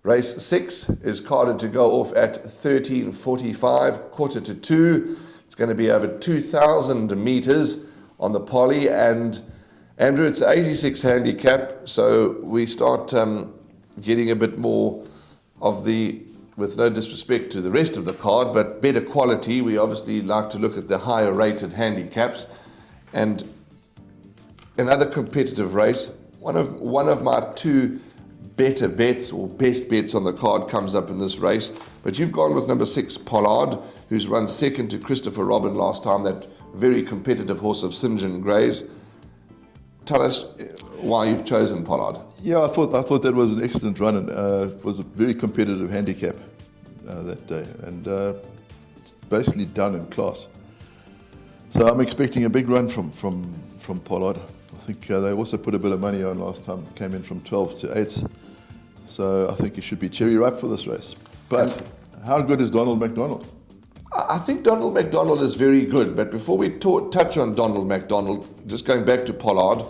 Race 6 is carded to go off at 13:45, 1:45. It's going to be over 2,000 meters on the poly, and Andrew, it's 86 handicap, so we start getting a bit more of the, with no disrespect to the rest of the card, but better quality. We obviously like to look at the higher rated handicaps. And another competitive race, one of my two better bets or best bets on the card comes up in this race. But you've gone with number 6, Pollard, who's run second to Christopher Robin last time, that very competitive horse of St. John Gray's. Tell us why you've chosen Pollard. Yeah, I thought that was an excellent run, and it was a very competitive handicap that day, and basically done in class. So I'm expecting a big run from Pollard. I think they also put a bit of money on last time, came in from 12 to 8. So I think he should be cherry ripe for this race. But how good is Donald McDonald? I think Donald McDonald is very good, but before we touch on Donald McDonald, just going back to Pollard,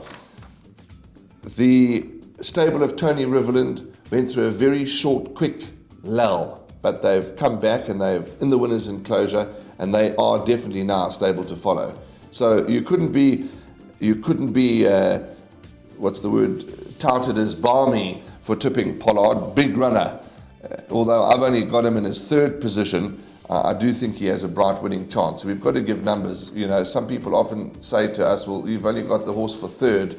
the stable of Tony Riverland went through a very short, quick lull, but they've come back and they've in the winners' enclosure, and they are definitely now stable to follow. So you couldn't be what's the word, touted as balmy for tipping Pollard, big runner. Although I've only got him in his third position, I do think he has a bright winning chance. We've got to give numbers. You know, some people often say to us, well, you've only got the horse for third,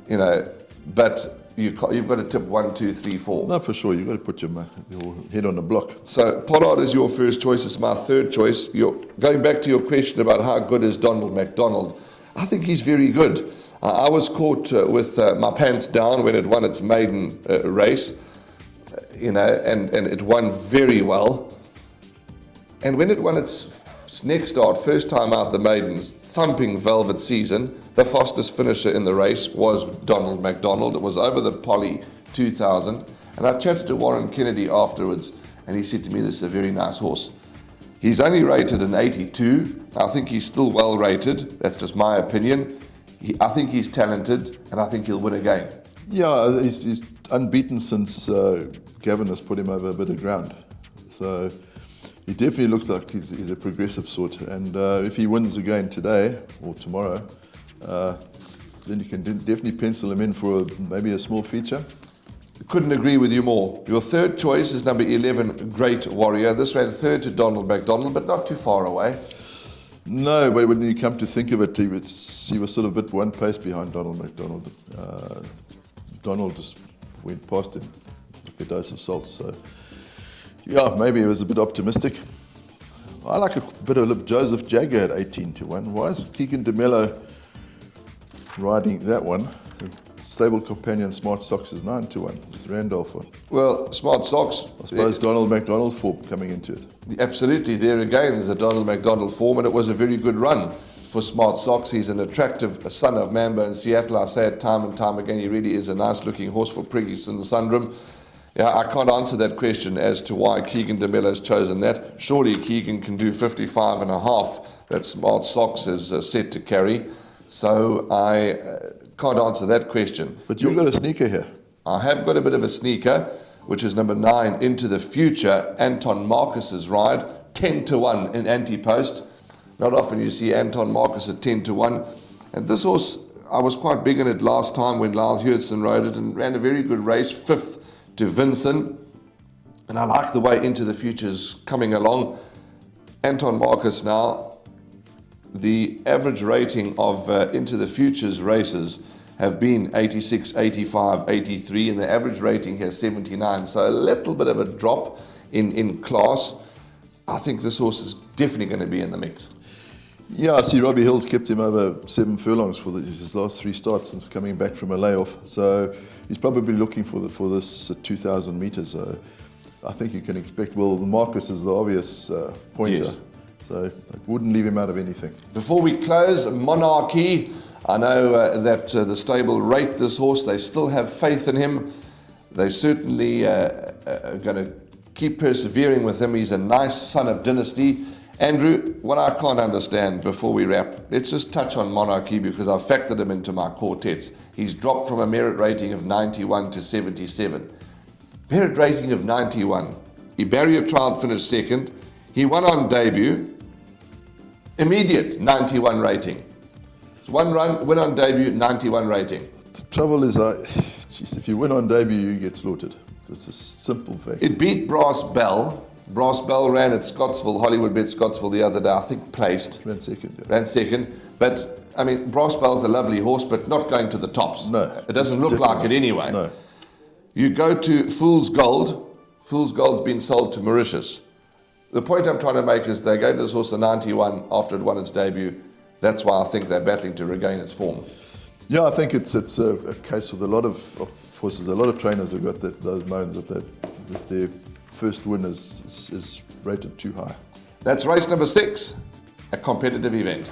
you know, but you've got to tip 1, 2, 3, 4. No, for sure. You've got to put your head on the block. So Pollard is your first choice. It's my third choice. Going back to your question about how good is Donald McDonald, I think he's very good. I was caught with my pants down when it won its maiden race, you know, and it won very well. And when it won its next start, first time out the maidens, thumping velvet season, the fastest finisher in the race was Donald McDonald. It was over the Poly 2000. And I chatted to Warren Kennedy afterwards, and he said to me, this is a very nice horse. He's only rated an 82. I think he's still well rated. That's just my opinion. I think he's talented, and I think he'll win again. Yeah, he's unbeaten since Gavin has put him over a bit of ground. So he definitely looks like he's a progressive sort. And if he wins again today or tomorrow, then you can definitely pencil him in for maybe a small feature. Couldn't agree with you more. Your third choice is number 11, Great Warrior. This ran third to Donald McDonald, but not too far away. No, but when you come to think of it, he was sort of a bit one pace behind Donald McDonald. Donald just went past him like a dose of salt. So, yeah, maybe he was a bit optimistic. I like a bit of Joseph Jagger at 18-1. Why is Keegan DeMello riding that one? Stable companion Smart Socks is 9-1. It's Randolph one. Well, Smart Socks, I suppose Donald McDonald form coming into it. Absolutely, there again is a Donald McDonald form, and it was a very good run for Smart Socks. He's an attractive son of Mamba in Seattle. I say it time and time again, he really is a nice looking horse for Priggies in the Sundrum. Yeah, I can't answer that question as to why Keegan DeMello has chosen that. Surely Keegan can do 55.5 that Smart Socks is set to carry. So I can't answer that question. But you've got a sneaker here. I have got a bit of a sneaker, which is number 9, Into the Future, Anton Marcus's ride, 10-1 in anti-post. Not often you see Anton Marcus at 10-1. And this horse, I was quite big in it last time when Lyle Hewitson rode it and ran a very good race, 5th to Vincent. And I like the way Into the Future's coming along. Anton Marcus now, the average rating of Into the Future's races have been 86, 85, 83, and the average rating has 79. So a little bit of a drop in class. I think this horse is definitely going to be in the mix. Yeah, I see Robbie Hill's kept him over 7 furlongs for his last 3 starts since coming back from a layoff. So he's probably looking for this 2,000 meters. So I think you can expect, well, Marcus is the obvious pointer. Yes. So I wouldn't leave him out of anything. Before we close, Monarchy. I know that the stable rate this horse. They still have faith in him. They certainly are going to keep persevering with him. He's a nice son of Dynasty. Andrew, what I can't understand before we wrap, let's just touch on Monarchy because I've factored him into my quartets. He's dropped from a merit rating of 91 to 77. Merit rating of 91. Iberia trial finished second. He won on debut. Immediate 91 rating. One run, win on debut, 91 rating. The trouble is, if you win on debut, you get slaughtered. It's a simple fact. It beat Brass Bell. Brass Bell ran at Scottsville, Hollywood bet Scottsville the other day, I think placed. Ran second, yeah. Ran second. But, I mean, Brass Bell's a lovely horse, but not going to the tops. No. It doesn't look like it anyway. No. You go to Fool's Gold. Fool's Gold's been sold to Mauritius. The point I'm trying to make is they gave this horse a 91 after it won its debut. That's why I think they're battling to regain its form. Yeah, I think it's a case with a lot of horses. A lot of trainers have got those moans that their first win is rated too high. That's race number 6, a competitive event.